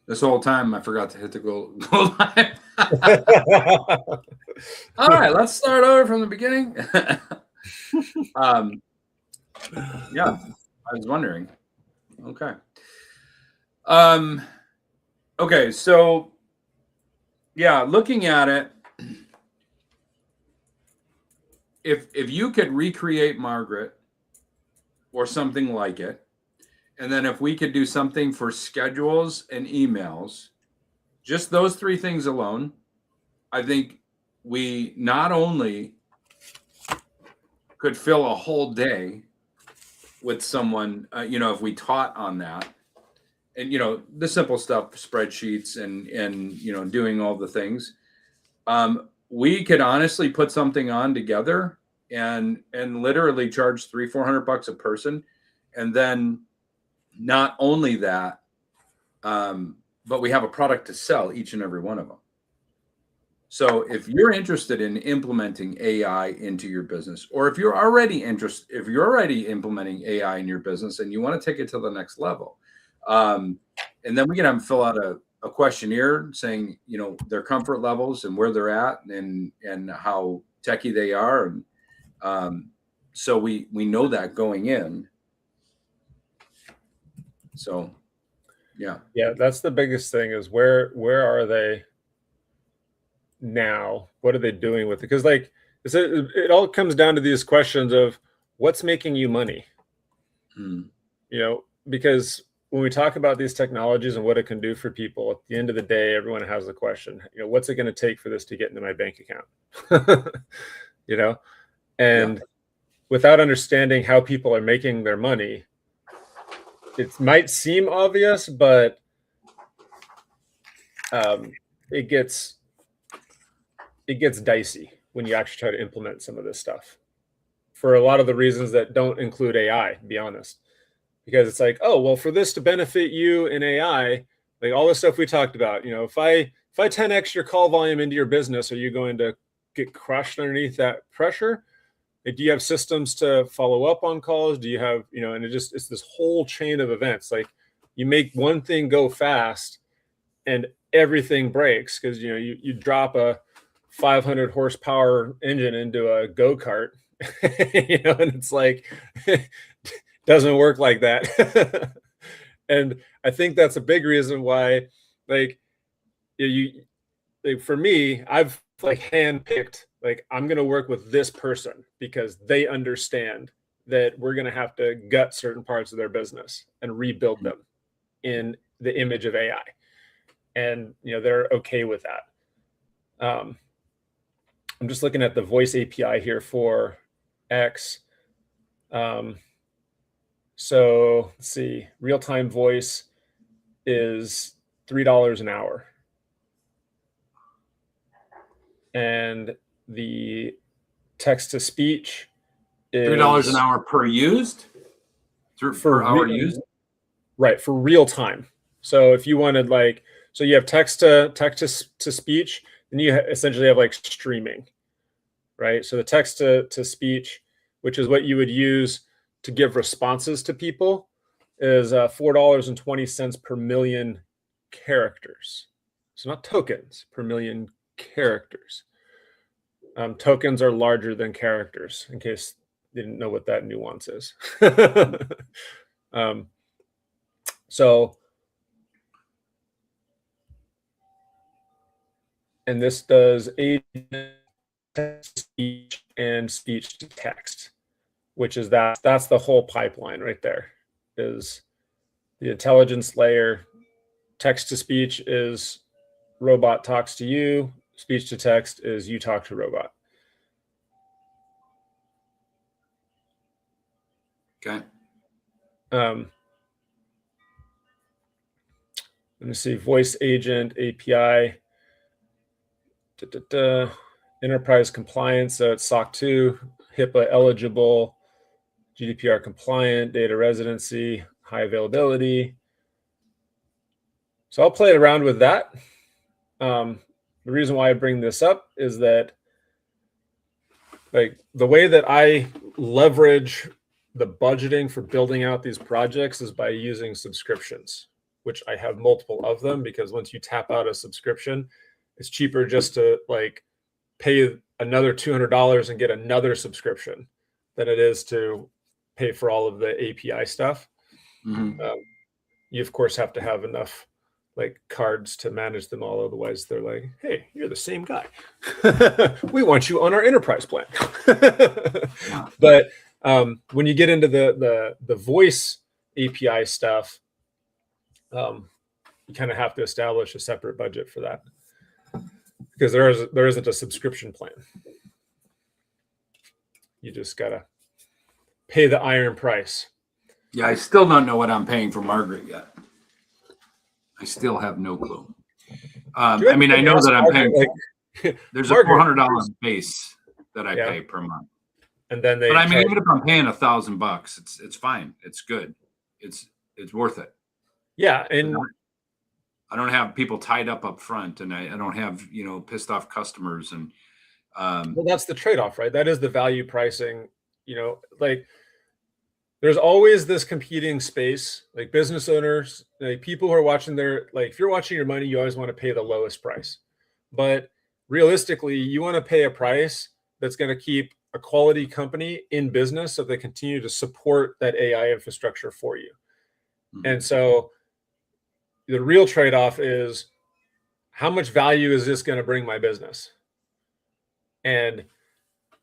This whole time I forgot to hit the go live. All right, let's start over from the beginning. Yeah, I was wondering. Okay. Okay, so yeah, looking at it, if you could recreate Margaret or something like it, and then if we could do something for schedules and emails, just those three things alone, I think we not only could fill a whole day with someone, if we taught on that, and the simple stuff, spreadsheets and doing all the things, we could honestly put something on together and literally charge $300-400 a person, and then not only that, but we have a product to sell each and every one of them. So if you're interested in implementing AI into your business, or if you're already implementing AI in your business and you want to take it to the next level, and then we can have them fill out a questionnaire saying, their comfort levels and where they're at and how techie they are. And so we know that going in. So, yeah. Yeah, that's the biggest thing is where are they now? What are they doing with it? Because it all comes down to these questions of what's making you money. Because when we talk about these technologies and what it can do for people, at the end of the day, everyone has the question, what's it going to take for this to get into my bank account? And without understanding how people are making their money, it might seem obvious, but it gets dicey when you actually try to implement some of this stuff for a lot of the reasons that don't include AI, to be honest. Because it's like, oh, well, for this to benefit you in AI, like all the stuff we talked about, if I 10x your call volume into your business, are you going to get crushed underneath that pressure? Like, do you have systems to follow up on calls? Do you have, and it's this whole chain of events. Like, you make one thing go fast and everything breaks because, you drop a 500 horsepower engine into a go-kart, and it's like, doesn't work like that. And I think that's a big reason why, for me, I've handpicked, I'm going to work with this person because they understand that we're going to have to gut certain parts of their business and rebuild them in the image of AI. And, they're okay with that. I'm just looking at the voice API here for X. So let's see, real-time voice is $3 an hour. And the text-to-speech is $3 an hour per used? Per hour used? Right, for real time. So if you wanted so you have text to speech, then you essentially have streaming, right? So the text to speech, which is what you would use to give responses to people, is $4.20 per million characters. So not tokens, per million characters. Tokens are larger than characters, in case you didn't know what that nuance is. And this does speech and speech to text, which is that's the whole pipeline right there, is the intelligence layer. Text to speech is robot talks to you. Speech to text is you talk to robot. Okay. Let me see, voice agent API. Enterprise compliance, so it's SOC 2, HIPAA eligible, GDPR compliant, data residency, high availability. So I'll play around with that. The reason why I bring this up is that the way that I leverage the budgeting for building out these projects is by using subscriptions, which I have multiple of them, because once you tap out a subscription, it's cheaper just to like pay another $200 and get another subscription than it is to pay for all of the API stuff. You of course have to have enough like cards to manage them all. Otherwise they're like, hey, you're the same guy. We want you on our enterprise plan. But when you get into the voice API stuff, you kind of have to establish a separate budget for that, because there isn't a subscription plan. You just gotta pay the iron price. Yeah, I still don't know what I'm paying for Margaret yet. I still have no clue. I mean, I know that I'm paying. Like, there's a $400 base that I pay per month, and then but I mean, even if I'm paying $1,000, it's fine. It's good. It's worth it. Yeah, and I don't have people tied up front, and I don't have pissed off customers, and well, that's the trade-off, right? That is the value pricing. Like there's always this competing space, like business owners, like people who are watching like if you're watching your money, you always want to pay the lowest price. But realistically, you want to pay a price that's going to keep a quality company in business so they continue to support that AI infrastructure for you. And so the real trade-off is, how much value is this going to bring my business? And,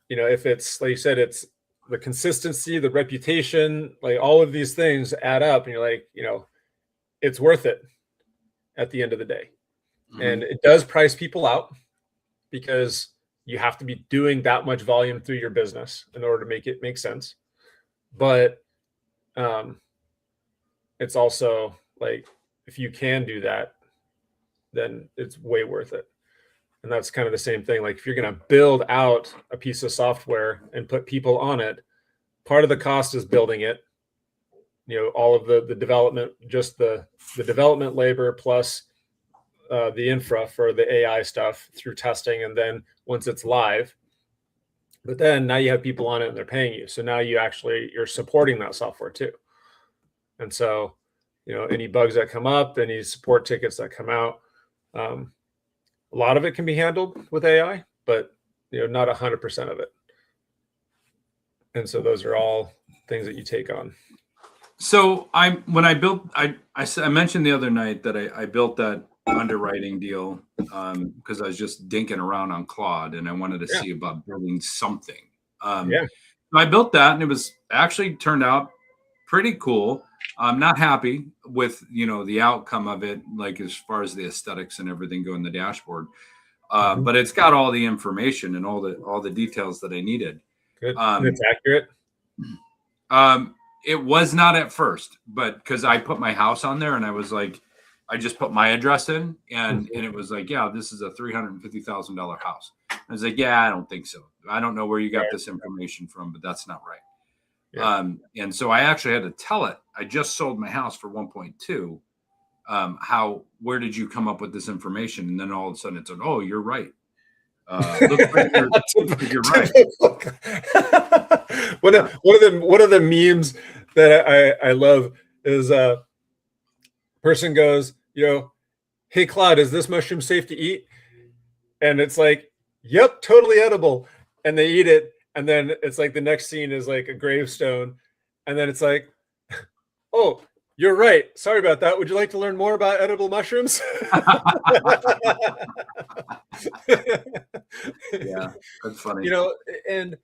if it's, like you said, it's the consistency, the reputation, like all of these things add up, and you're like, it's worth it at the end of the day. And it does price people out, because you have to be doing that much volume through your business in order to make it make sense. But it's also like, if you can do that, then it's way worth it. And that's kind of the same thing. Like if you're going to build out a piece of software and put people on it, part of the cost is building it. All of the development, just the development labor plus the infra for the AI stuff through testing. And then once it's live, but then now you have people on it and they're paying you. So now you're supporting that software too. And so, any bugs that come up, any support tickets that come out, a lot of it can be handled with AI, but not 100% of it. And so those are all things that you take on. So when I built, I mentioned the other night that I built that underwriting deal because I was just dinking around on Claude and I wanted to see about building something. I built that and it was actually turned out pretty cool. I'm not happy with the outcome of it, like as far as the aesthetics and everything go in the dashboard. But it's got all the information and all the details that I needed. Good. It's accurate. It was not at first, but because I put my house on there and I was like, I just put my address in and it was like, yeah, this is a $350,000 house. I was like, yeah, I don't think so. I don't know where you got this information from, but that's not right. Yeah. And so I actually had to tell it, I just sold my house for 1.2. Where did you come up with this information? And then all of a sudden it said, oh, you're right. Looks like you're right. One of the memes that I love is person goes, hey Claude, is this mushroom safe to eat? And it's like, yep, totally edible. And they eat it. And then it's like the next scene is like a gravestone. And then it's like, oh, you're right. Sorry about that. Would you like to learn more about edible mushrooms? Yeah, that's funny. And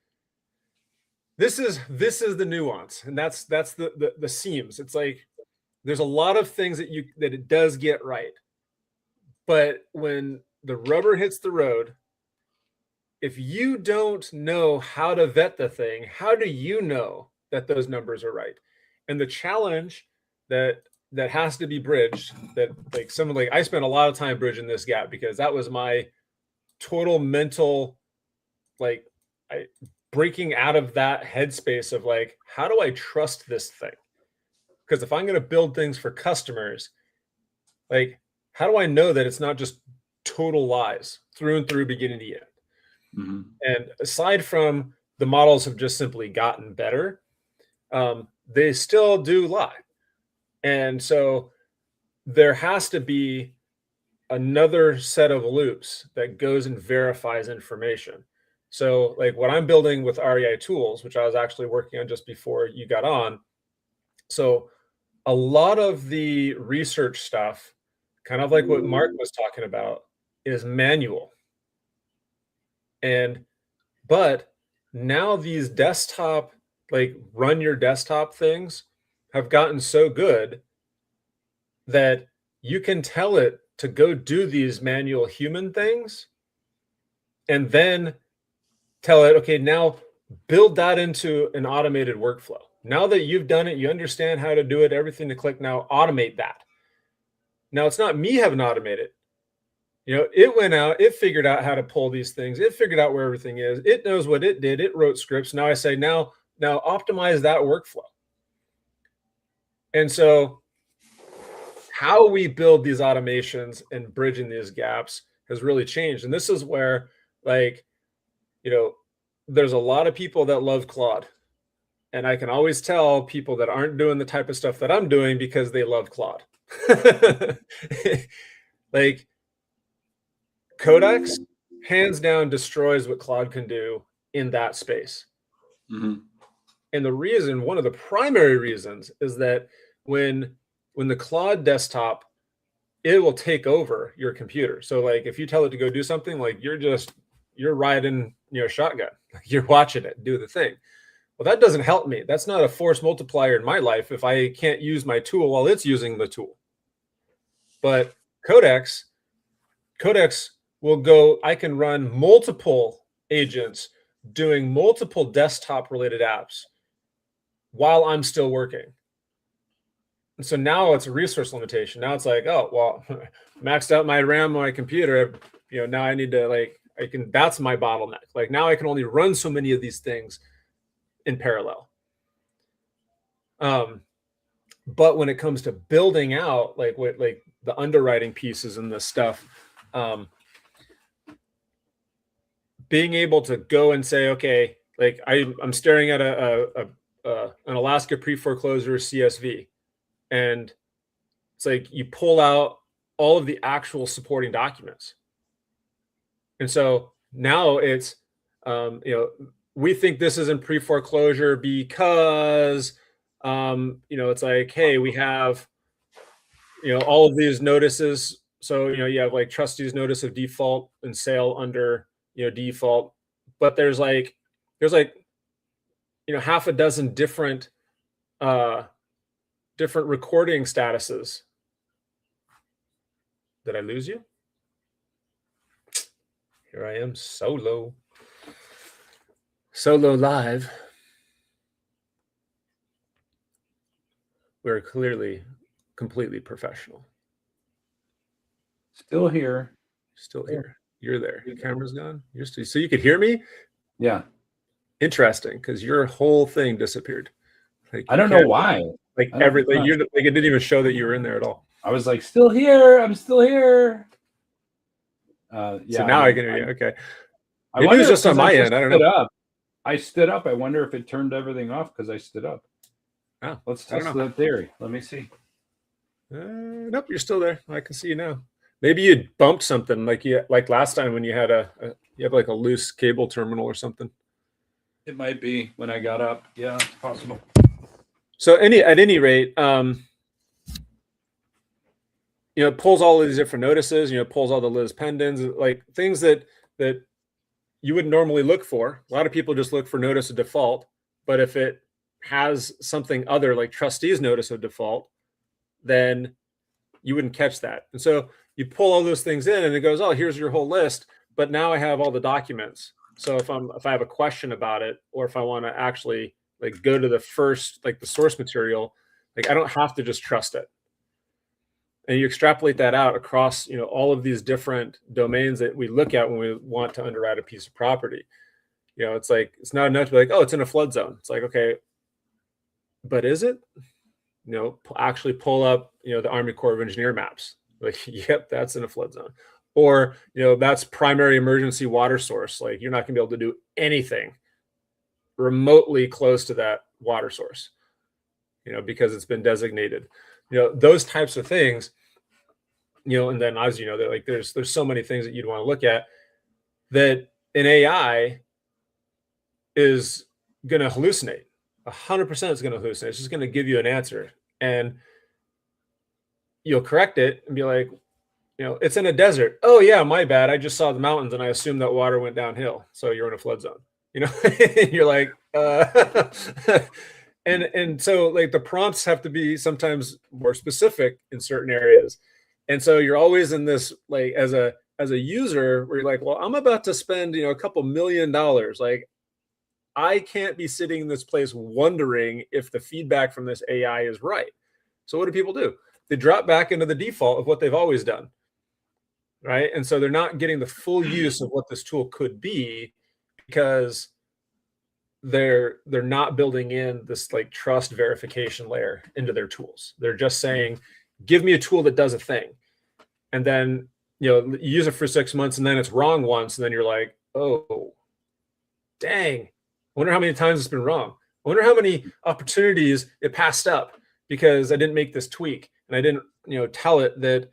this is the nuance, and that's the seams. It's like there's a lot of things that it does get right, but when the rubber hits the road, if you don't know how to vet the thing, how do you know that those numbers are right? And the challenge that has to be bridged, that like I spent a lot of time bridging this gap, because that was my total mental, breaking out of that headspace of like, how do I trust this thing? Because if I'm going to build things for customers, like, how do I know that it's not just total lies through and through, beginning to end? Mm-hmm. And aside from the models have just simply gotten better, they still do lie. And so there has to be another set of loops that goes and verifies information. So like what I'm building with REI tools, which I was actually working on just before you got on. So a lot of the research stuff, kind of like what Mark was talking about, is manual. But now these desktop, like run your desktop things have gotten so good that you can tell it to go do these manual human things and then tell it, okay, now build that into an automated workflow. Now that you've done it, you understand how to do it, everything to click, now automate that. Now it's not me having to automate it. It went out, it figured out how to pull these things, it figured out where everything is, it knows what it did, it wrote scripts. Now I say, now optimize that workflow. And so how we build these automations and bridging these gaps has really changed. And this is where, like, there's a lot of people that love Claude. And I can always tell people that aren't doing the type of stuff that I'm doing because they love Claude. Like, Codex hands down destroys what Claude can do in that space. Mm-hmm. And one of the primary reasons is that when the Claude desktop, it will take over your computer. So like if you tell it to go do something, like you're riding, shotgun, you're watching it do the thing. Well, that doesn't help me. That's not a force multiplier in my life if I can't use my tool while it's using the tool. But Codex will go, I can run multiple agents doing multiple desktop related apps while I'm still working. And so now it's a resource limitation. Now it's like, oh, well, maxed out my RAM on my computer. Now I need to that's my bottleneck. Like now I can only run so many of these things in parallel. But when it comes to building out like the underwriting pieces and this stuff, being able to go and say, okay, like I'm staring at an Alaska pre-foreclosure CSV, and it's like you pull out all of the actual supporting documents. And so now it's, we think this isn't pre-foreclosure because, it's like, hey, we have, all of these notices. So, you have like trustee's notice of default and sale under, default, but there's like, half a dozen different recording statuses. Did I lose you? Here I am, solo live. We're clearly completely professional. Still here. You're there. Your camera's gone. You're still, so you could hear me? Yeah. Interesting, because your whole thing disappeared. Like, I don't know why. Like everything, it didn't even show that you were in there at all. I was like, still here. I'm still here. Yeah. So now I can hear you. Okay. Maybe it was just on my end. I don't know. I stood up. I wonder if it turned everything off because I stood up. Oh, let's test that theory. Let me see. Nope, you're still there. I can see you now. Maybe you bumped something like last time when you had you have like a loose cable terminal or something. It might be when I got up. Yeah, it's possible. So at any rate, it pulls all of these different notices. It pulls all the Liz pendants, like things that you wouldn't normally look for. A lot of people just look for notice of default, but if it has something other like trustee's notice of default, then you wouldn't catch that. And so you pull all those things in and it goes, oh, here's your whole list. But now I have all the documents. So if I have a question about it, or if I want to actually like go to the first, like the source material, like I don't have to just trust it. And you extrapolate that out across, all of these different domains that we look at when we want to underwrite a piece of property. It's like, it's not enough to be like, oh, it's in a flood zone. It's like, okay, but is it? Actually pull up, the Army Corps of Engineer maps. Like, yep, that's in a flood zone. Or, that's primary emergency water source. Like, you're not gonna be able to do anything remotely close to that water source, because it's been designated. Those types of things, and then as you know, that like there's so many things that you'd want to look at that an AI is going to hallucinate. 100% is going to hallucinate. It's just going to give you an answer, and you'll correct it and be like, it's in a desert. Oh yeah, my bad. I just saw the mountains and I assumed that water went downhill. So you're in a flood zone. You're like, and so like the prompts have to be sometimes more specific in certain areas. And so you're always in this, like, as a user where you're like, well, I'm about to spend, a couple $1 million. Like, I can't be sitting in this place wondering if the feedback from this AI is right. So what do people do? They drop back into the default of what they've always done. Right. And so they're not getting the full use of what this tool could be because they're not building in this like trust verification layer into their tools. They're just saying, give me a tool that does a thing. And then, you use it for 6 months and then it's wrong once. And then you're like, oh, dang. I wonder how many times it's been wrong. I wonder how many opportunities it passed up because I didn't make this tweak and I didn't, tell it that,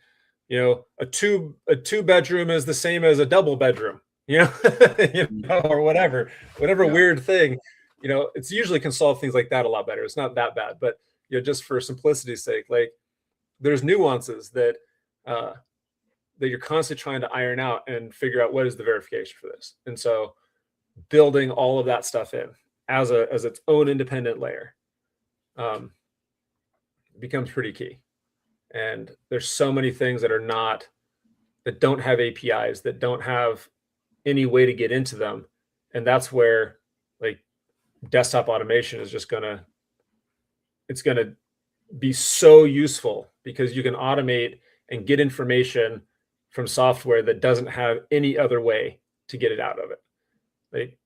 a two bedroom is the same as a double bedroom, or whatever weird thing, it's usually can solve things like that a lot better. It's not that bad, but just for simplicity's sake, like there's nuances that that you're constantly trying to iron out and figure out what is the verification for this. And so building all of that stuff in as its own independent layer becomes pretty key. And there's so many things that don't have APIs, that don't have any way to get into them. And that's where like desktop automation is just it's gonna be so useful because you can automate and get information from software that doesn't have any other way to get it out of it. Like,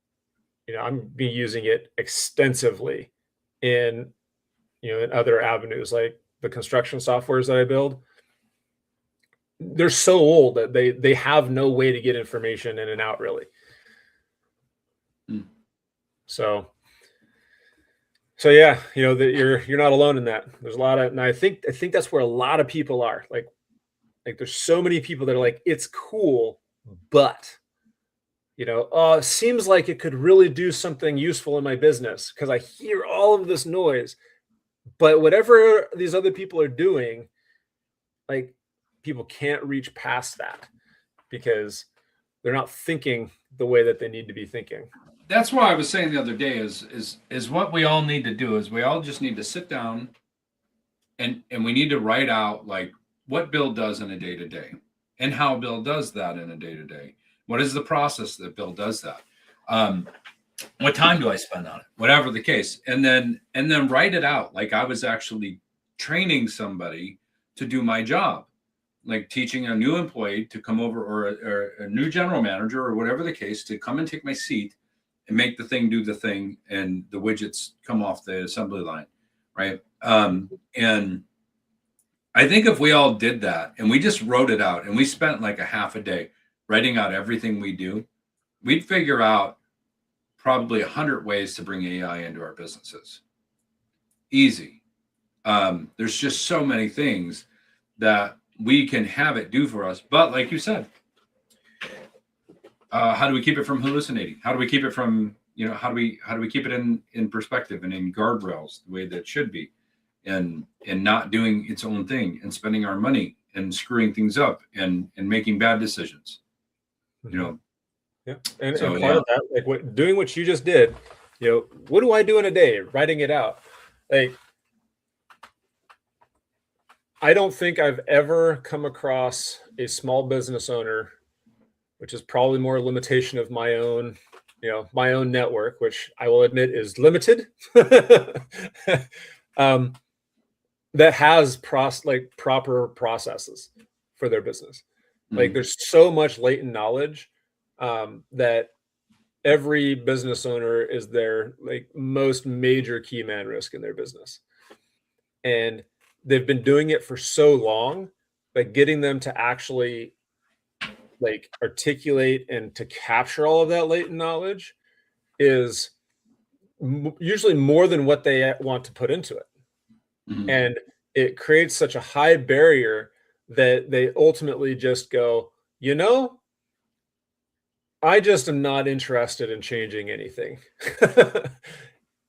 I'm using it extensively in other avenues, like the construction softwares that I build. They're so old that they have no way to get information in and out really. So yeah, that you're not alone in that. There's a lot of, and I think that's where a lot of people are. Like there's so many people that are like, it's cool, but it seems like it could really do something useful in my business because I hear all of this noise. But whatever these other people are doing, like people can't reach past that because they're not thinking the way that they need to be thinking. That's why I was saying the other day is what we all need to do is we all just need to sit down and we need to write out like what Bill does in a day-to-day and how Bill does that in a day-to-day. What is the process that Bill does that? What time do I spend on it? Whatever the case. And then write it out. Like I was actually training somebody to do my job, like teaching a new employee to come over or a new general manager or whatever the case to come and take my seat and make the thing do the thing and the widgets come off the assembly line. Right. And I think if we all did that and we just wrote it out and we spent like a half a day writing out everything we do, we'd figure out probably 100 ways to bring AI into our businesses. Easy. There's just so many things that we can have it do for us. But like you said, how do we keep it from hallucinating? How do we keep it from, how do we keep it in perspective and in guardrails the way that it should be, and not doing its own thing and spending our money and screwing things up and making bad decisions, Yeah, and part of that, like doing what you just did, what do I do in a day? Writing it out. Like, I don't think I've ever come across a small business owner, which is probably more a limitation of my own, my own network, which I will admit is limited, that has proper processes for their business. Mm-hmm. Like there's so much latent knowledge that every business owner is their like most major key man risk in their business. And they've been doing it for so long, but getting them to actually like articulate and to capture all of that latent knowledge is usually more than what they want to put into it. Mm-hmm. And it creates such a high barrier that they ultimately just go, I just am not interested in changing anything.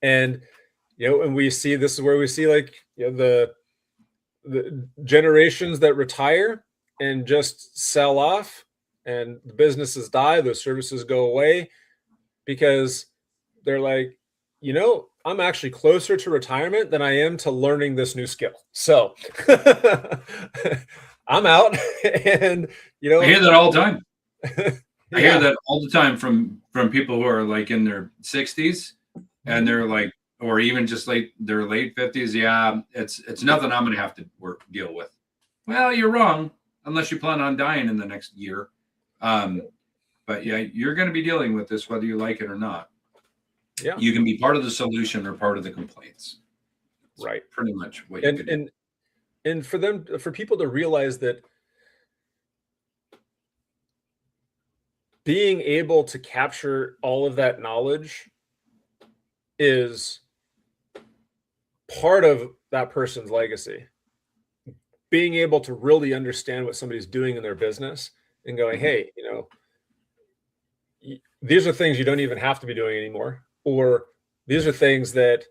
And and we see, this is where we see, like, the generations that retire and just sell off, and the businesses die, those services go away, because they're like, I'm actually closer to retirement than I am to learning this new skill. So I'm out. And I hear that all the time. I hear yeah, that all the time from people who are like in their 60s, and they're like, or even just their late 50s. Yeah, it's nothing I'm going to have to deal with. Well, you're wrong, unless you plan on dying in the next year. But yeah, you're going to be dealing with this whether you like it or not. yeah, You can be part of the solution or part of the complaints. It's right. pretty much what you could do. And for people to realize that being able to capture all of that knowledge is part of that person's legacy. Being able to really understand what somebody's doing in their business and going, hey, these are things you don't even have to be doing anymore, or these are things that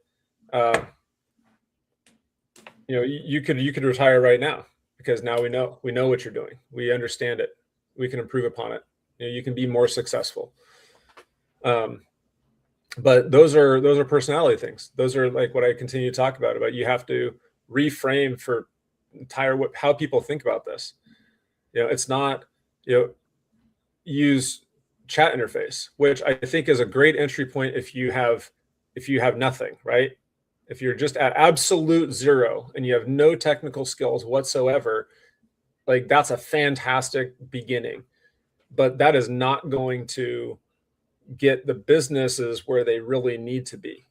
you could retire right now, because now we know what you're doing, we understand it, we can improve upon it, you can be more successful. But those are personality things. Those are like what I continue to talk about you have to reframe for how people think about this. It's not, use chat interface, which I think is a great entry point if you have nothing, right? If you're just at absolute zero and you have no technical skills whatsoever, like, that's a fantastic beginning. But that is not going to get the businesses where they really need to be.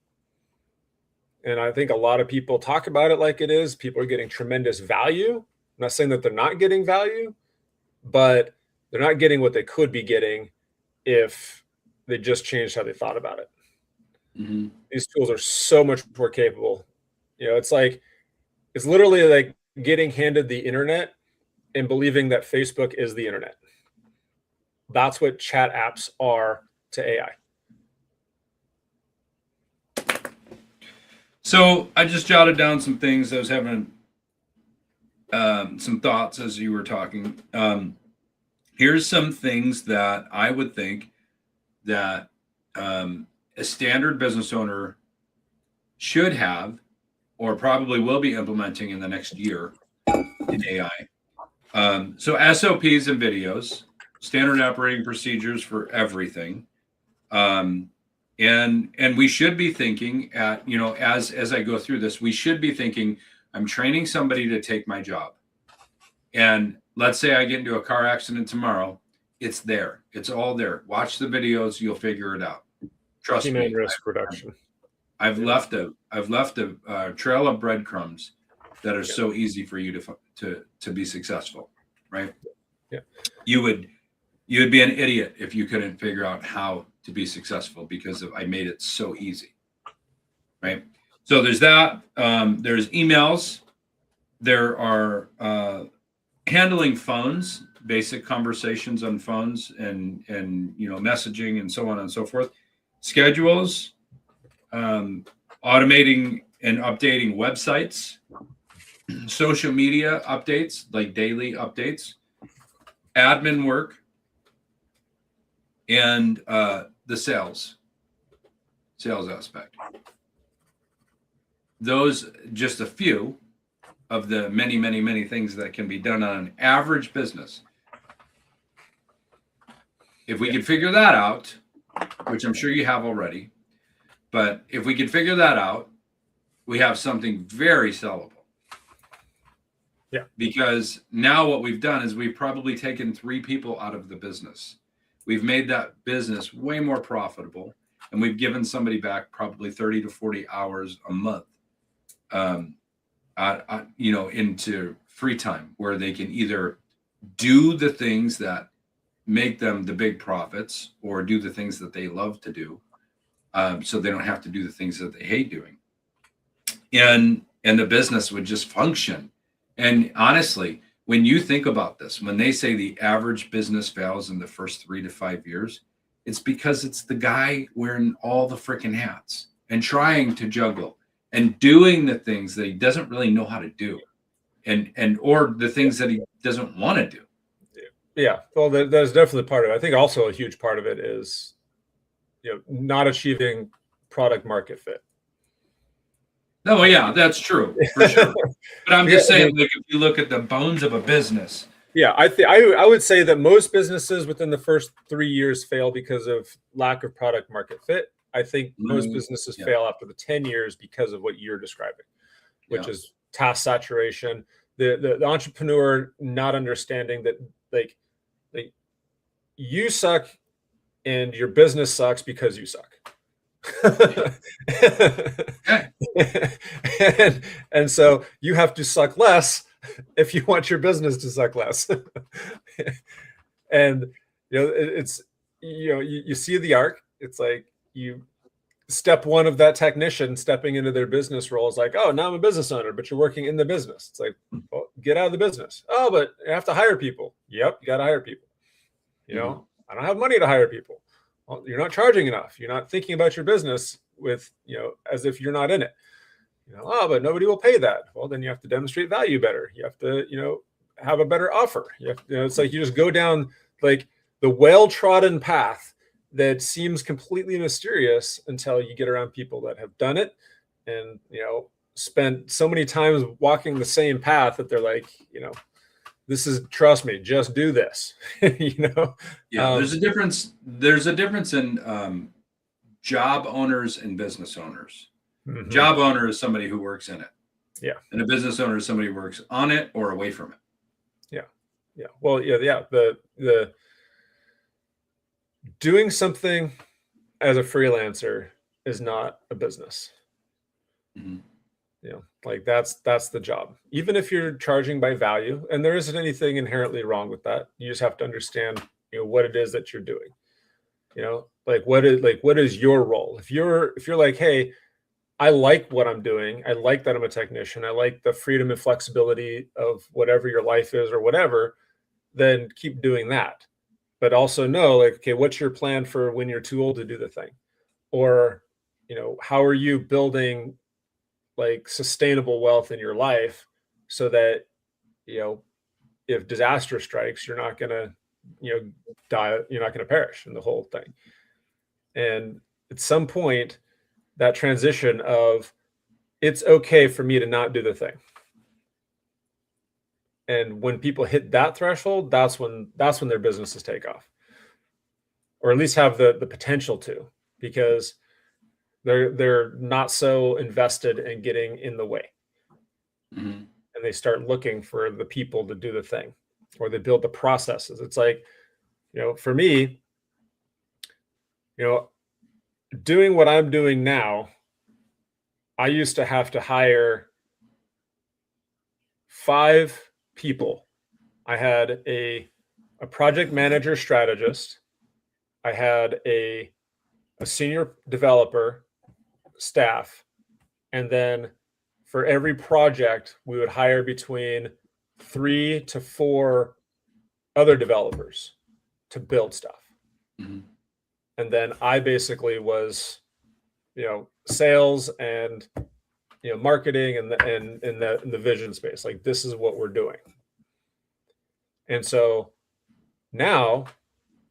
And I think a lot of people talk about it like it is. People are getting tremendous value. I'm not saying that they're not getting value, but they're not getting what they could be getting if they just changed how they thought about it. These tools are so much more capable. It's literally like getting handed the internet and believing that Facebook is the internet. That's what chat apps are to AI. So I just jotted down some things. I was having some thoughts as you were talking. Here's some things that I would think that a standard business owner should have, or probably will be implementing in the next year in AI. So SOPs and videos, standard operating procedures for everything. And we should be thinking as I go through this, we should be thinking, I'm training somebody to take my job. And let's say I get into a car accident tomorrow. It's there. It's all there. Watch the videos. You'll figure it out. Trust me. Risk reduction. I've left a trail of breadcrumbs that are so easy for you to be successful, right? Yeah. You would be an idiot if you couldn't figure out how to be successful, because I made it so easy, right? So there's that. There's emails. There are handling phones, basic conversations on phones, and messaging and so on and so forth. Schedules, automating and updating websites, social media updates, like daily updates, admin work, and the sales aspect. Those just a few of the many, many, many things that can be done on an average business. If we could figure that out, which I'm sure you have already, but if we could figure that out, we have something very sellable. Yeah. Because now what we've done is we've probably taken 3 people out of the business. We've made that business way more profitable, and we've given somebody back probably 30 to 40 hours a month, into free time, where they can either do the things that make them the big profits, or do the things that they love to do, so they don't have to do the things that they hate doing. And the business would just function. And honestly, when you think about this, when they say the average business fails in the first 3 to 5 years, it's because it's the guy wearing all the freaking hats and trying to juggle and doing the things that he doesn't really know how to do, and or the things that he doesn't want to do. Yeah, well, that's definitely part of it. I think also a huge part of it is, not achieving product market fit. No, yeah, that's true for sure. But I'm just saying, like, if you look at the bones of a business. Yeah, I would say that most businesses within the first 3 years fail because of lack of product market fit. I think most businesses fail after the 10 years because of what you're describing, which is task saturation. The entrepreneur not understanding that like you suck and your business sucks because you suck. and so you have to suck less if you want your business to suck less. And it's you see the arc. It's like you step one of that technician stepping into their business role is like, oh, now I'm a business owner, but you're working in the business. It's like, well, get out of the business. Oh, but you have to hire people. Yep, you got to hire people. I don't have money to hire people. Well, you're not charging enough. You're not thinking about your business with, as if you're not in it. Oh, but nobody will pay that. Well, then you have to demonstrate value better. You have to, have a better offer. It's like you just go down like the well-trodden path that seems completely mysterious until you get around people that have done it and, spent so many times walking the same path that they're like, this is, trust me, just do this. Yeah, there's a difference. There's a difference in job owners and business owners. Mm-hmm. Job owner is somebody who works in it. Yeah. And a business owner is somebody who works on it or away from it. Yeah. Yeah. Well, yeah. The doing something as a freelancer is not a business. Mm-hmm. Like that's the job. Even if you're charging by value, and there isn't anything inherently wrong with that. You just have to understand, what it is that you're doing. What is your role? If you're like, hey, I like what I'm doing. I like that I'm a technician. I like the freedom and flexibility of whatever your life is or whatever, then keep doing that. But also know, like, okay, what's your plan for when you're too old to do the thing? Or, how are you building like sustainable wealth in your life so that, if disaster strikes, you're not going to, die, you're not going to perish in the whole thing. And at some point, that transition of it's okay for me to not do the thing. And when people hit that threshold, that's when their businesses take off, or at least have the potential to, because they're not so invested in getting in the way. Mm-hmm. And they start looking for the people to do the thing, or they build the processes. It's like, for me, doing what I'm doing now, I used to have to hire 5 people. I had a project manager strategist. I had a senior developer staff. And then for every project, we would hire between 3 to 4 other developers to build stuff. Mm-hmm. And then I basically was, sales and, marketing and the vision space. Like, this is what we're doing. And so now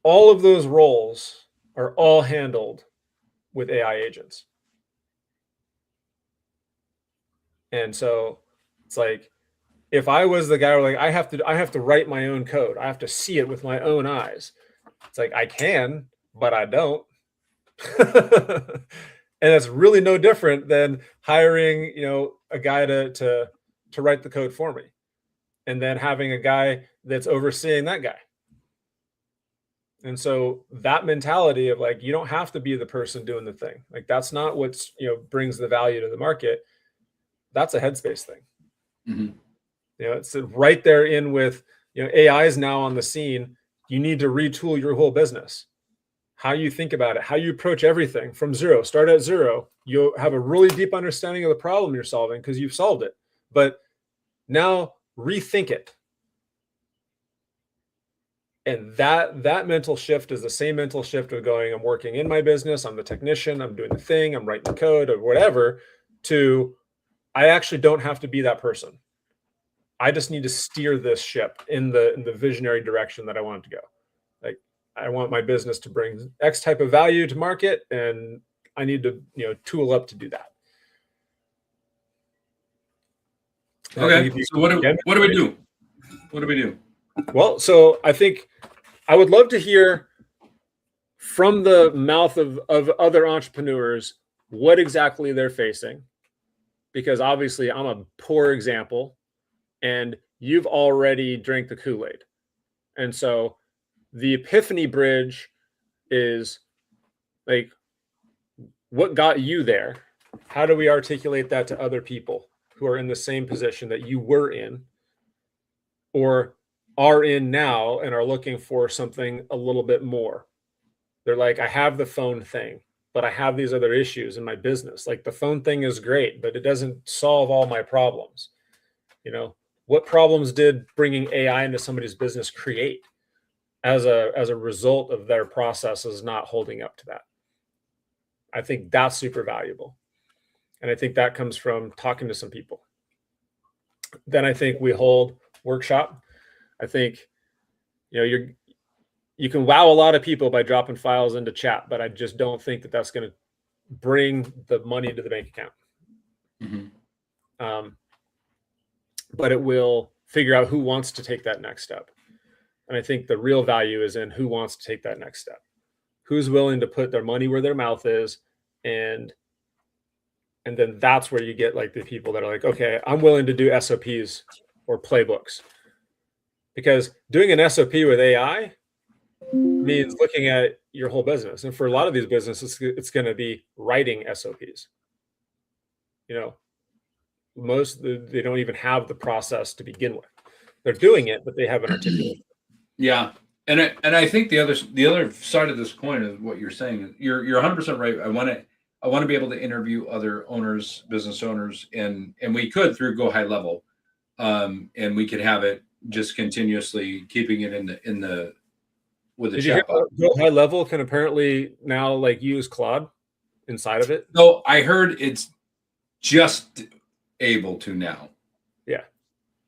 all of those roles are all handled with AI agents. And so it's like, if I was the guy where like I have to write my own code, I have to see it with my own eyes. It's like I can, but I don't. And it's really no different than hiring, a guy to write the code for me, and then having a guy that's overseeing that guy. And so that mentality of like, you don't have to be the person doing the thing. Like, that's not what's, brings the value to the market. That's a headspace thing. Mm-hmm. It's right there in with, AI is now on the scene. You need to retool your whole business. How you think about it, how you approach everything from zero, start at zero. You'll have a really deep understanding of the problem you're solving because you've solved it. But now rethink it. And that mental shift is the same mental shift of going, I'm working in my business, I'm the technician, I'm doing the thing, I'm writing the code or whatever, to I actually don't have to be that person. I just need to steer this ship in the visionary direction that I want it to go. Like, I want my business to bring X type of value to market, and I need to, tool up to do that. And I think Okay. if you So what do we do? What do we do? Well, so I think I would love to hear from the mouth of other entrepreneurs what exactly they're facing, because obviously I'm a poor example and you've already drank the Kool-Aid. And so the epiphany bridge is like, what got you there? How do we articulate that to other people who are in the same position that you were in or are in now and are looking for something a little bit more? They're like, I have the phone thing, but I have these other issues in my business. Like, the phone thing is great, but it doesn't solve all my problems. What problems did bringing AI into somebody's business create as a result of their processes not holding up to that? I think that's super valuable. And I think that comes from talking to some people. Then I think we hold workshop. I think, you can wow a lot of people by dropping files into chat, but I just don't think that that's going to bring the money to the bank account. Mm-hmm. But it will figure out who wants to take that next step. And I think the real value is in who wants to take that next step, who's willing to put their money where their mouth is. And then that's where you get like the people that are like, okay, I'm willing to do SOPs or playbooks, because doing an SOP with AI means looking at your whole business. And for a lot of these businesses, it's going to be writing SOPs. Most they don't even have the process to begin with. They're doing it, but they haven't articulated. Yeah. And I think the other side of this coin is what you're saying. You're 100% right. I want to be able to interview other owners, business owners, and we could through Go High Level, and we could have it just continuously keeping it in the with the chat box. Go High Level can apparently now like use Claude inside of it. No, I heard it's just able to now.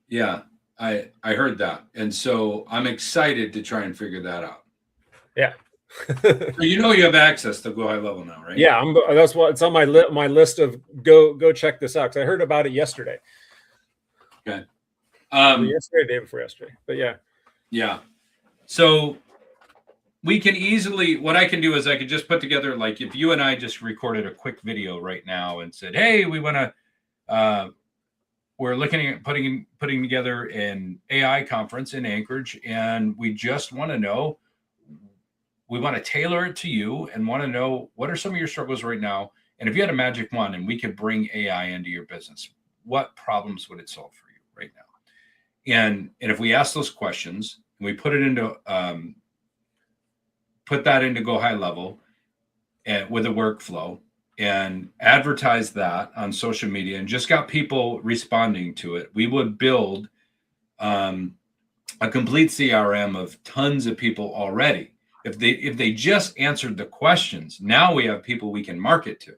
Yeah. I heard that, and so I'm excited to try and figure that out. Yeah. So you have access to Go High Level now, right? Yeah, that's what it's on my list of go check this out, because I heard about it yesterday. Okay. Yesterday, day before yesterday, but yeah. Yeah. So we can easily, what I can do is I could just put together, like if you and I just recorded a quick video right now and said, hey, we want to, we're looking at putting together an AI conference in Anchorage, and we just want to know, we want to tailor it to you and want to know what are some of your struggles right now. And if you had a magic wand and we could bring AI into your business, what problems would it solve for you right now? And if we ask those questions and we put it into, put that into Go High Level and with a workflow, and advertise that on social media and just got people responding to it, we would build a complete CRM of tons of people already. If they just answered the questions, now we have people we can market to,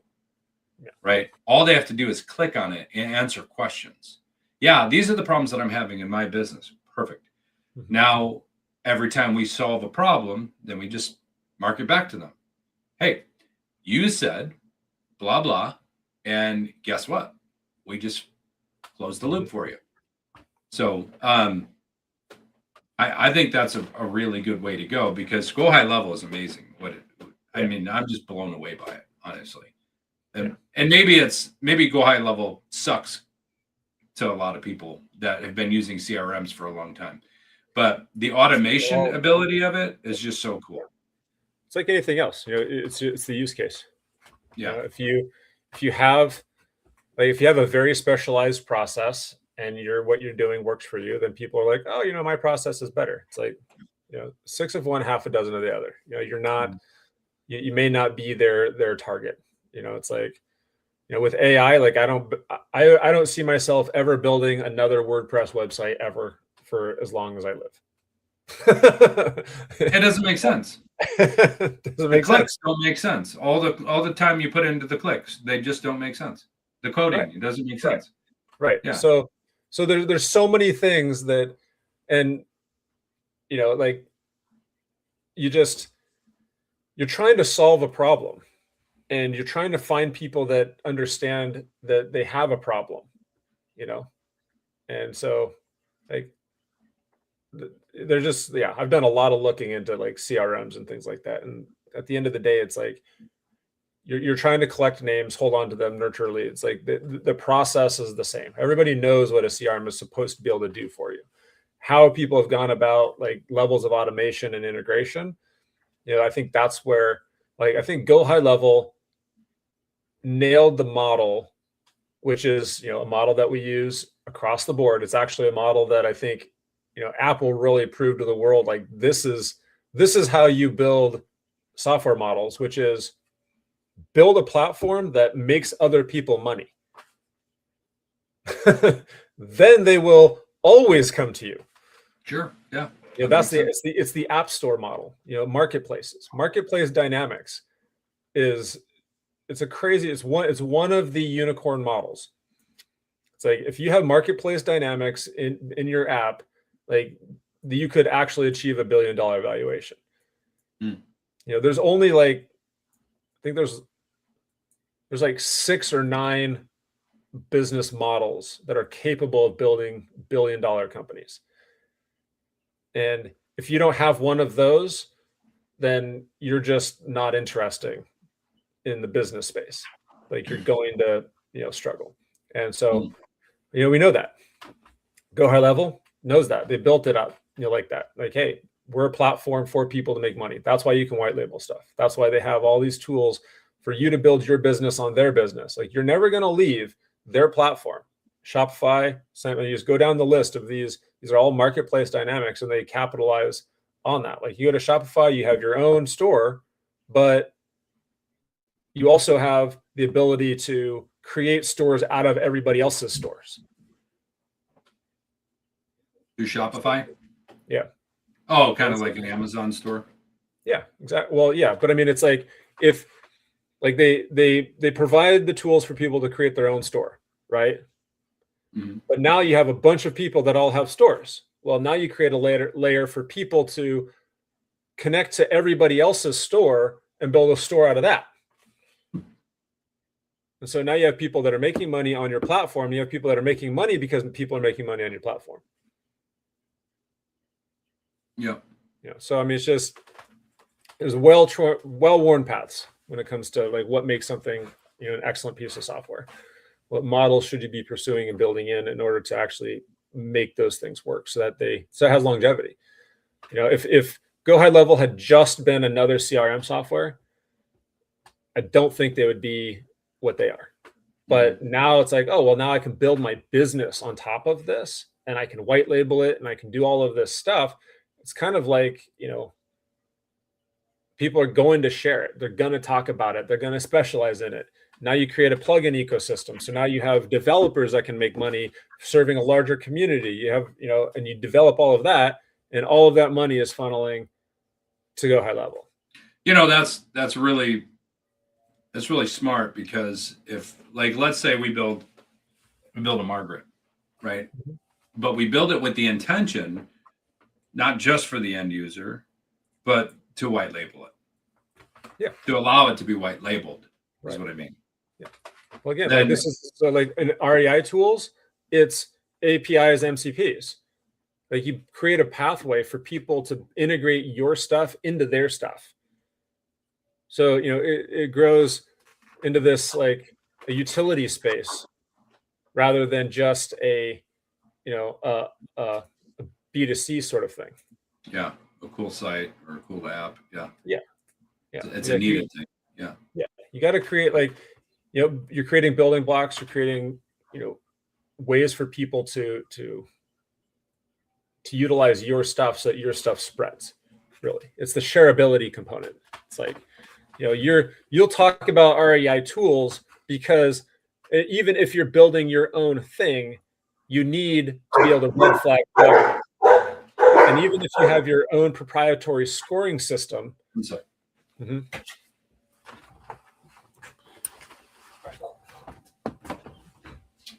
right? All they have to do is click on it and answer questions. Yeah, these are the problems that I'm having in my business. Perfect. Mm-hmm. Now, every time we solve a problem, then we just market back to them. Hey, you said blah, blah. And guess what? We just closed the loop for you. So I think that's a really good way to go, because Go High Level is amazing. I mean, I'm just blown away by it, honestly. And maybe Go High Level sucks to a lot of people that have been using CRMs for a long time. But the automation ability of it is just so cool. It's like anything else, it's the use case. Yeah. If you have a very specialized process and what you're doing works for you, then people are like, oh, my process is better. It's like, 6 of one, half a dozen of the other. You're not, you may not be their target. It's like, with AI, like I don't see myself ever building another WordPress website ever for as long as I live. It doesn't make sense. Doesn't The make clicks sense. don't make sense. All the time you put into the clicks, they just don't make sense. The coding, Right. it doesn't make Right. sense. Right. Yeah. So there's so many things that, and like you're trying to solve a problem, and you're trying to find people that understand that they have a problem, you know? And so like they're just, yeah, I've done a lot of looking into like CRMs and things like that. And at the end of the day, it's like you're trying to collect names, hold on to them, nurture leads. Like the process is the same. Everybody knows what a CRM is supposed to be able to do for you. How people have gone about like levels of automation and integration, I think that's where, like, I think Go High Level nailed the model, which is, a model that we use across the board. It's actually a model that I think, Apple really proved to the world, like this is how you build software models, which is build a platform that makes other people money. Then they will always come to you. Sure. Yeah. That's it's the app store model. Marketplace dynamics is it's one of the unicorn models. It's like if you have marketplace dynamics in your app, like you could actually achieve $1 billion valuation. There's only like, I think there's like 6 or 9 business models that are capable of building $1 billion companies. And if you don't have one of those, then you're just not interesting in the business space. Like you're going to, struggle. And so, we know that. Go High Level knows that. They built it up, like that. Like, hey, we're a platform for people to make money. That's why you can white label stuff. That's why they have all these tools for you to build your business on their business. Like you're never going to leave their platform. Shopify, you just go down the list of these. These are all marketplace dynamics, and they capitalize on that. Like you go to Shopify, you have your own store, but you also have the ability to create stores out of everybody else's stores. Through Shopify? Yeah. Oh, kind of like an Amazon store? Yeah, exactly. Well, yeah, but I mean, it's like if like they provide the tools for people to create their own store, right? Mm-hmm. But now you have a bunch of people that all have stores. Well, now you create a layer for people to connect to everybody else's store and build a store out of that. And so now you have people that are making money on your platform. You have people that are making money because people are making money on your platform. Yeah. Yeah. So I mean, there's well-worn paths when it comes to like what makes something, an excellent piece of software. What models should you be pursuing and building in order to actually make those things work so that it has longevity? If Go High Level had just been another CRM software, I don't think they would be what they are. But now it's like, oh, well, now I can build my business on top of this, and I can white label it, and I can do all of this stuff. It's kind of like, people are going to share it. They're going to talk about it. They're going to specialize in it. Now you create a plugin ecosystem. So now you have developers that can make money serving a larger community. You have, and you develop all of that, and all of that money is funneling to Go High Level. That's really smart, because if, like, let's say we build a Margaret, right? Mm-hmm. But we build it with the intention, not just for the end user, but to white label it. Yeah. To allow it to be white labeled, right. Is what I mean. Yeah. Well, again, like this is so like in REI tools, it's APIs, MCPs. Like you create a pathway for people to integrate your stuff into their stuff. So, it grows into this like a utility space rather than just a B2C sort of thing. Yeah. A cool site or a cool app. Yeah. Yeah. Yeah. It's a needed thing. Yeah. Yeah. You got to create like, you're creating building blocks, you're creating, ways for people to utilize your stuff so that your stuff spreads. Really. It's the shareability component. It's like, you'll talk about REI tools because even if you're building your own thing, you need to be able to red flag. And And even if you have your own proprietary scoring system. I'm sorry. Mhm.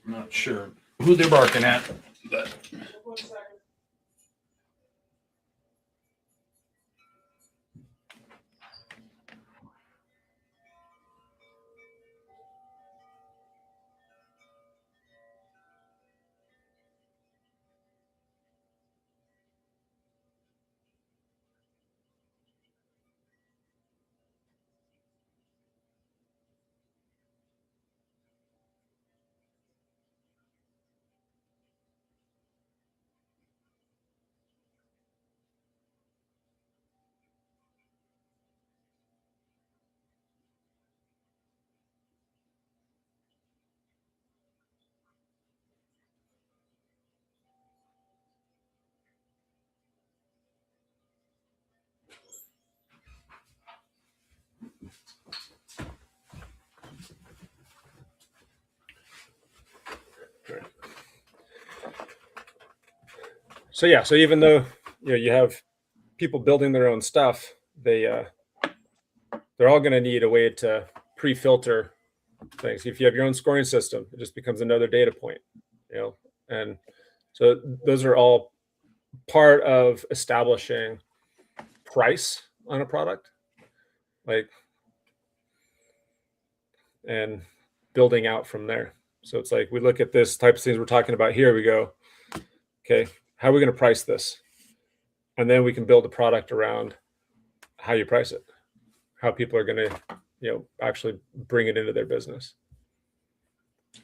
I'm not sure who they're barking at, but. So yeah, so even though you have people building their own stuff, they're all going to need a way to pre-filter things. If you have your own scoring system, it just becomes another data point, and so those are all part of establishing price on a product, like, and building out from there. So it's like we look at this type of things we're talking about here, we go, okay, how are we going to price this? And then we can build a product around how you price it, how people are going to, actually bring it into their business.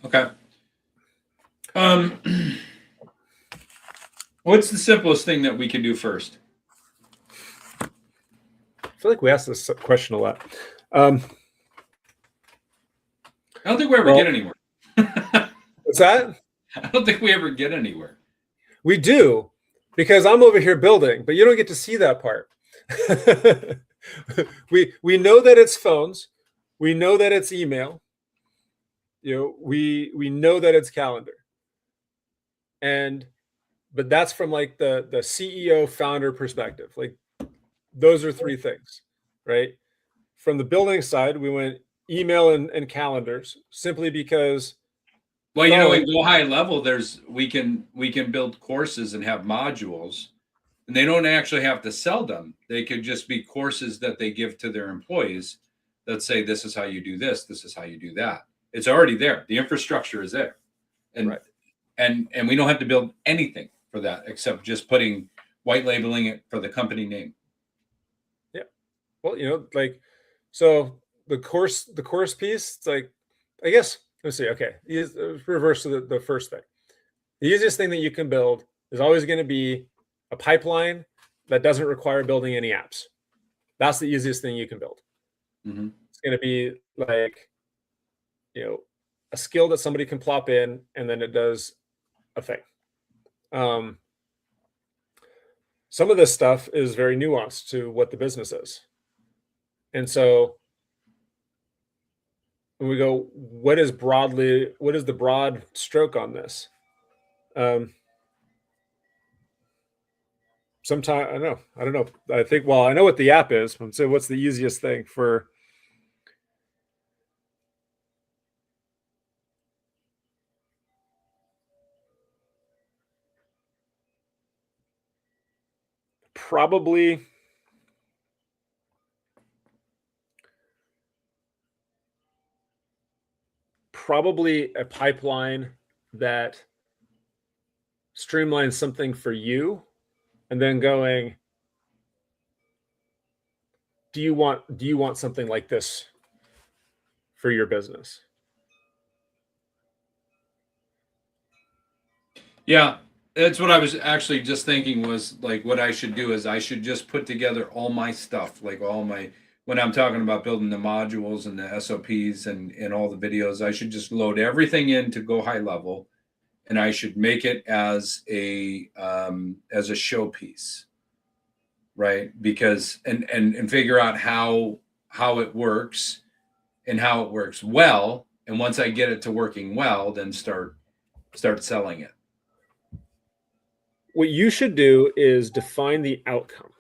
Okay. What's the simplest thing that we can do first? I feel like we ask this question a lot. I don't think we ever get anywhere. What's that? I don't think we ever get anywhere. We do, because I'm over here building, but you don't get to see that part. we know that it's phones, we know that it's email, we know that it's calendar, but that's from like the CEO founder perspective. Like, those are three things, right? From the building side, we went email and calendars, simply because. Well, in Go High Level, we can build courses and have modules, and they don't actually have to sell them. They could just be courses that they give to their employees that say, this is how you do this, this is how you do that. It's already there. The infrastructure is there. And right. and we don't have to build anything for that except just white labeling it for the company name. Yeah. Well, like, so the course piece, it's like, I guess, let's see. Okay. Reverse to the first thing. The easiest thing that you can build is always going to be a pipeline that doesn't require building any apps. That's the easiest thing you can build. Mm-hmm. It's going to be like, a skill that somebody can plop in, and then it does a thing. Some of this stuff is very nuanced to what the business is. And so when we go, what is the broad stroke on this? Sometimes I don't know. I think, well, I know what the app is. So what's the easiest thing for? Probably a pipeline that streamlines something for you, and then going, do you want something like this for your business? Yeah, that's what I was actually just thinking, was like, what I should do is I should just put together all my stuff, like when I'm talking about building the modules and the SOPs and all the videos, I should just load everything in to Go High Level, and I should make it as a showpiece, right? Because and figure out how it works and how it works well, and once I get it to working well, then start selling it. what you should do is define the outcome.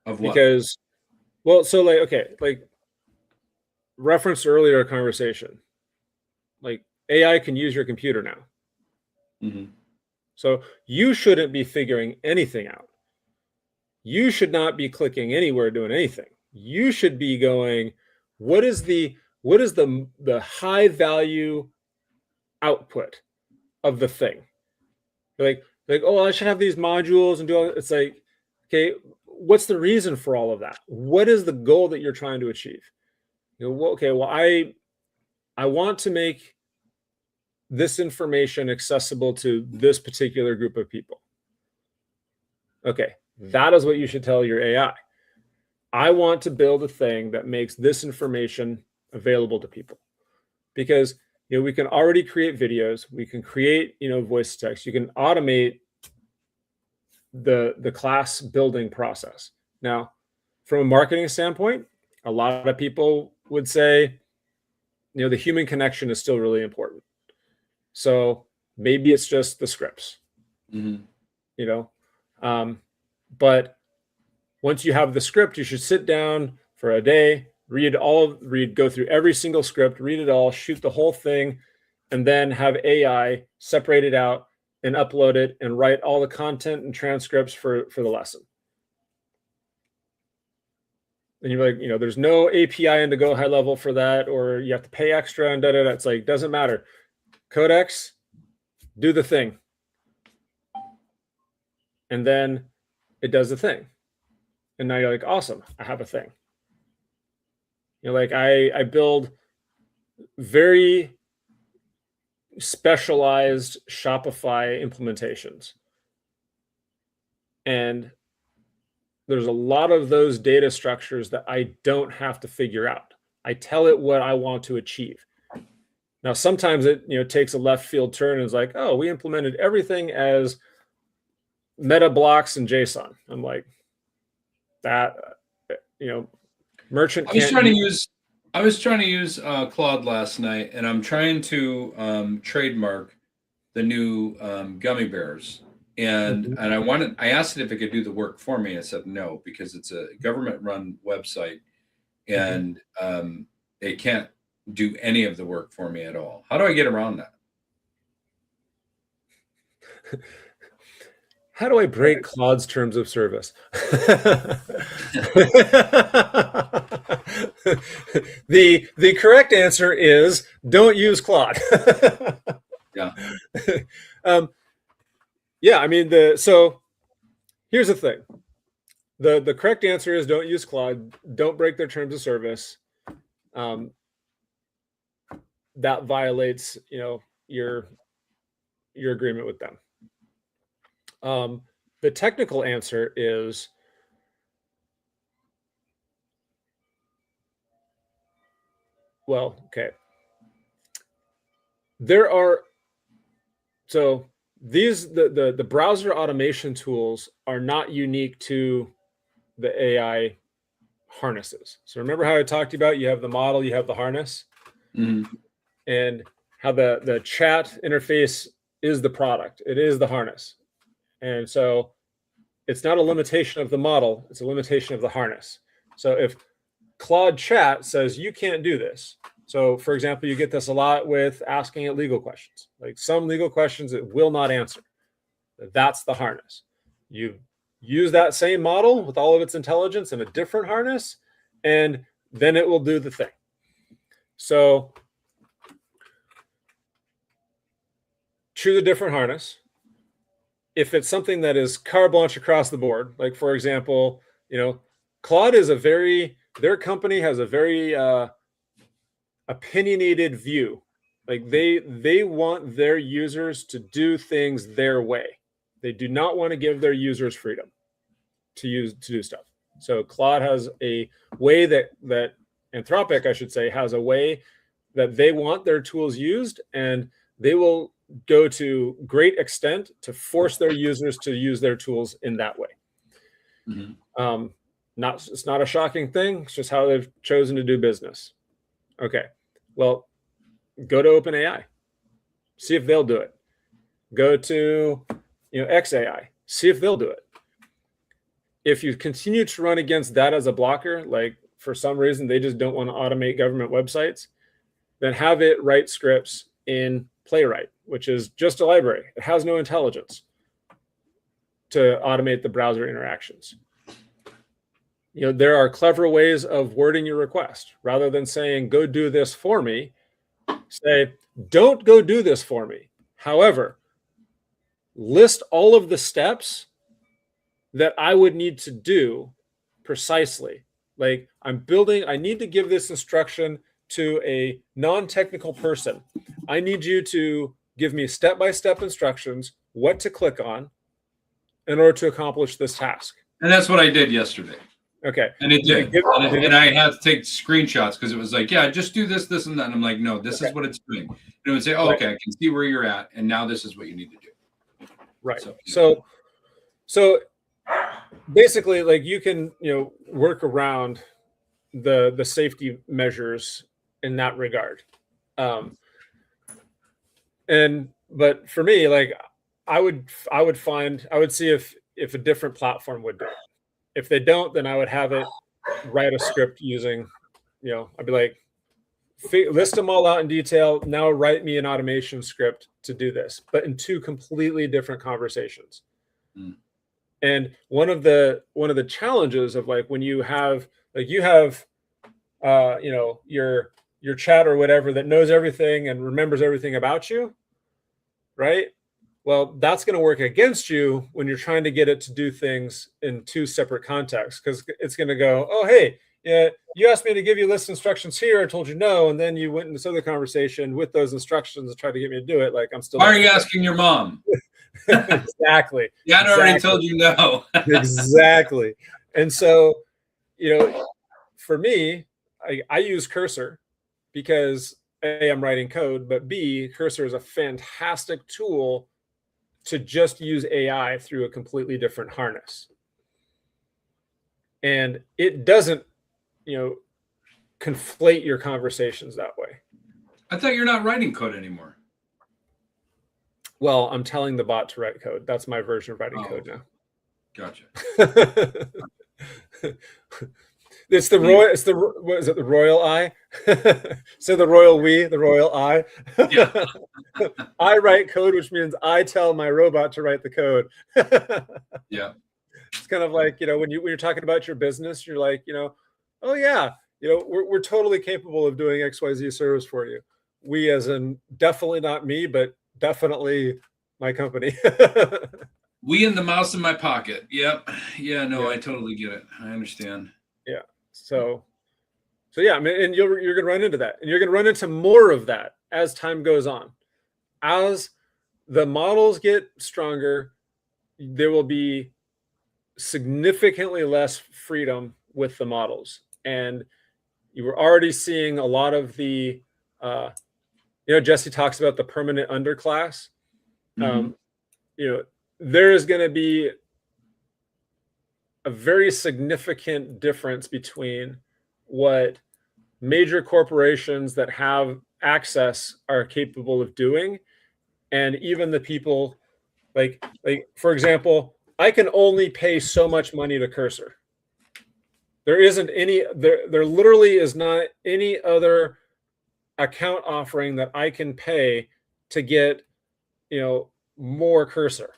Of what? Because, well, so like, okay, like reference earlier conversation, like AI can use your computer now. Mm-hmm. So you shouldn't be figuring anything out. You should not be clicking anywhere doing anything. You should be going, what is the high value output of the thing? Like, oh, I should have these modules and do all. It's like, okay, what's the reason for all of that? What is the goal that you're trying to achieve? Okay, well, I want to make this information accessible to this particular group of people. Okay, that is what you should tell your AI. I want to build a thing that makes this information available to people, because we can already create videos, we can create voice to text, you can automate the class building process. Now, from a marketing standpoint, a lot of people would say, the human connection is still really important. So maybe it's just the scripts, but once you have the script, you should sit down for a day, go through every single script, read it all, shoot the whole thing, and then have AI separate it out and upload it and write all the content and transcripts for the lesson. And you're like, there's no API in to go high level for that, or you have to pay extra and da-da-da. It's like, doesn't matter. Codex, do the thing. And then it does the thing. And now you're like, awesome, I have a thing. Like I build very specialized Shopify implementations. And there's a lot of those data structures that I don't have to figure out. I tell it what I want to achieve. Now, sometimes it takes a left field turn and is like, oh, we implemented everything as meta blocks and JSON. I'm like, that, merchant. I was trying to use Claude last night, and I'm trying to trademark the new gummy bears. And I asked it if it could do the work for me. I said no, because it's a government-run website, and it can't do any of the work for me at all. How do I get around that? How do I break Claude's terms of service? The correct answer is don't use Claude. Yeah. Yeah, I mean, so here's the thing. The correct answer is don't use Claude, don't break their terms of service. That violates, your agreement with them. The technical answer is okay. The browser automation tools are not unique to the AI harnesses. So remember how I talked to you about, you have the model, you have the harness, and how the chat interface is the product. It is the harness. And so it's not a limitation of the model, it's a limitation of the harness. So if Claude Chat says you can't do this, so for example, you get this a lot with asking it legal questions. Like some legal questions it will not answer. That's the harness. You use that same model with all of its intelligence in a different harness, and then it will do the thing. So choose a different harness. If it's something that is carte blanche across the board, like for example, Claude is their company has a very opinionated view. Like they want their users to do things their way. They do not want to give their users freedom to do stuff. So Claude has a way that Anthropic, I should say, has a way that they want their tools used, and they will go to great extent to force their users to use their tools in that way. It's not a shocking thing. It's just how they've chosen to do business. Okay, well, go to OpenAI, see if they'll do it. go to, XAI, see if they'll do it. If you continue to run against that as a blocker, like for some reason they just don't want to automate government websites, then have it write scripts in Playwright, which is just a library. It has no intelligence to automate the browser interactions. There are clever ways of wording your request. Rather than saying, go do this for me, say, don't go do this for me. However, list all of the steps that I would need to do precisely. Like I need to give this instruction to a non-technical person. I need you to give me step-by-step instructions, what to click on in order to accomplish this task. And that's what I did yesterday. Okay. And it did. And I had to take screenshots because it was like, yeah, just do this, this, and that. And I'm like, no, this is what it's doing. And it would say, oh, okay, I can see where you're at. And now this is what you need to do. Right. So basically, like you can, work around the safety measures in that regard. But for me, like I would see if a different platform would do it. If they don't, then I would have it write a script using, I'd be like, list them all out in detail. Now write me an automation script to do this, but in two completely different conversations. Mm. And one of the challenges of like when you have your chat or whatever that knows everything and remembers everything about you, right? Well, that's going to work against you when you're trying to get it to do things in two separate contexts, because it's going to go, oh, hey, yeah, you asked me to give you list instructions here. I told you no. And then you went in this other conversation with those instructions and tried to get me to do it. Like I'm still. Why are you asking your mom? Exactly. Yeah, I already told you no. Exactly. And so, for me, I use Cursor because A, I'm writing code, but B, Cursor is a fantastic tool to just use AI through a completely different harness. And it doesn't, conflate your conversations that way. I thought you're not writing code anymore. Well, I'm telling the bot to write code. That's my version of writing code now. Gotcha. It's the royal. It's the what is it? The royal I. So the royal we, the royal I. Yeah. I write code, which means I tell my robot to write the code. Yeah. It's kind of like when you're talking about your business, you're like oh yeah, we're totally capable of doing XYZ service for you. We, as in definitely not me, but definitely my company. We and the mouse in my pocket. Yep. Yeah. No, Yeah. I totally get it. I understand. Yeah. So yeah, I mean, and you're going to run into that, and you're going to run into more of that as time goes on. As the models get stronger, there will be significantly less freedom with the models. And you were already seeing a lot of the, Jesse talks about the permanent underclass. Mm-hmm. There is going to be a very significant difference between what major corporations that have access are capable of doing, and even the people like for example, I can only pay so much money to Cursor. There isn't any, there literally is not any other account offering that I can pay to get, more Cursor,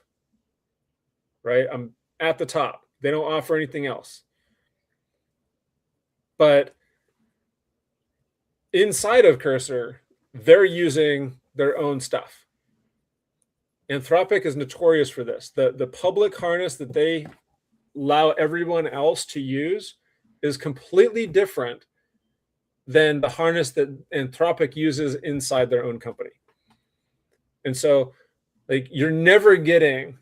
right? I'm at the top. They don't offer anything else. But inside of Cursor, they're using their own stuff. Anthropic is notorious for this. The public harness that they allow everyone else to use is completely different than the harness that Anthropic uses inside their own company. And so, you're never getting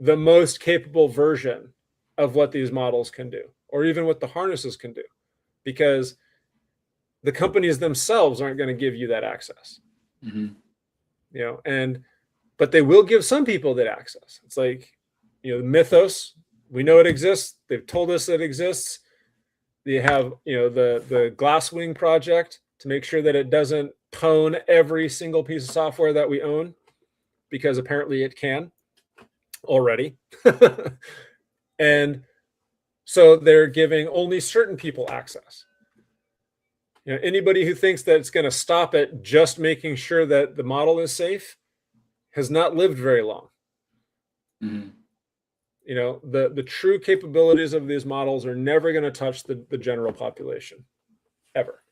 the most capable version of what these models can do, or even what the harnesses can do, because the companies themselves aren't going to give you that access. Mm-hmm. But they will give some people that access. It's like, Mythos, we know it exists. They've told us it exists. They have, the Glasswing project to make sure that it doesn't pwn every single piece of software that we own. because apparently it can already. And so they're giving only certain people access. Anybody who thinks that it's going to stop at just making sure that the model is safe has not lived very long. Mm-hmm. The true capabilities of these models are never going to touch the general population, ever.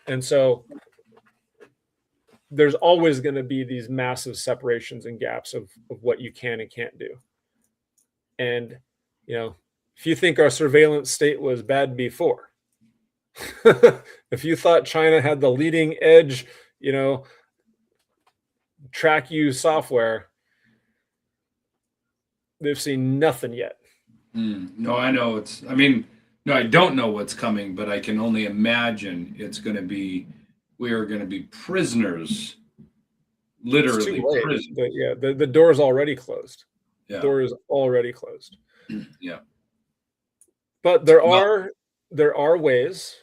And so there's always going to be these massive separations and gaps of what you can and can't do. And, if you think our surveillance state was bad before, if you thought China had the leading edge, track you software, they've seen nothing yet. No, I know no, I don't know what's coming, but I can only imagine we are going to be prisoners, literally prisoners. The door is already closed. Yeah. The door is already closed. Yeah. But there are ways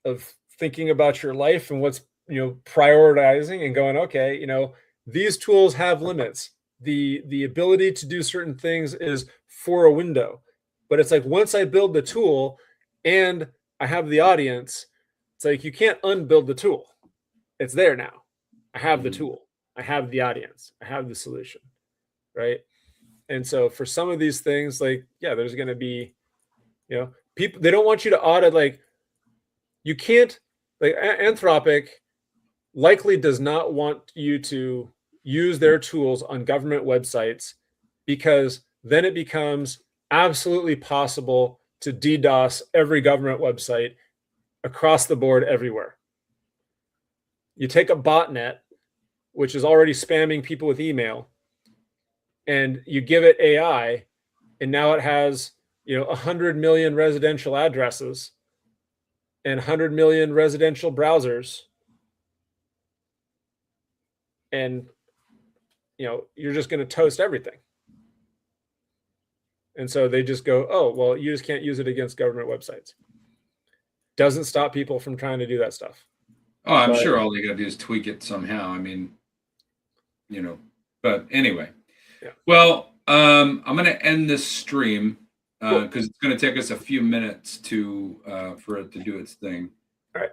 of thinking about your life and what's, prioritizing and going, okay, these tools have limits. The ability to do certain things is for a window. But it's like, once I build the tool and I have the audience, it's like, you can't unbuild the tool. It's there now. I have the tool. I have the audience. I have the solution. Right. And so for some of these things, there's going to be, people, they don't want you to audit. You can't, Anthropic likely does not want you to use their tools on government websites, because then it becomes absolutely possible to DDoS every government website across the board everywhere. You take a botnet, which is already spamming people with email, and you give it AI, and now it has 100 million residential addresses and 100 million residential browsers, and you're just going to toast everything. And so they just go, oh, well, you just can't use it against government websites. Doesn't stop people from trying to do that stuff. Oh, I'm sure all they got to do is tweak it somehow. But anyway. Yeah. Well, I'm going to end this stream because it's going to take us a few minutes for it to do its thing. All right.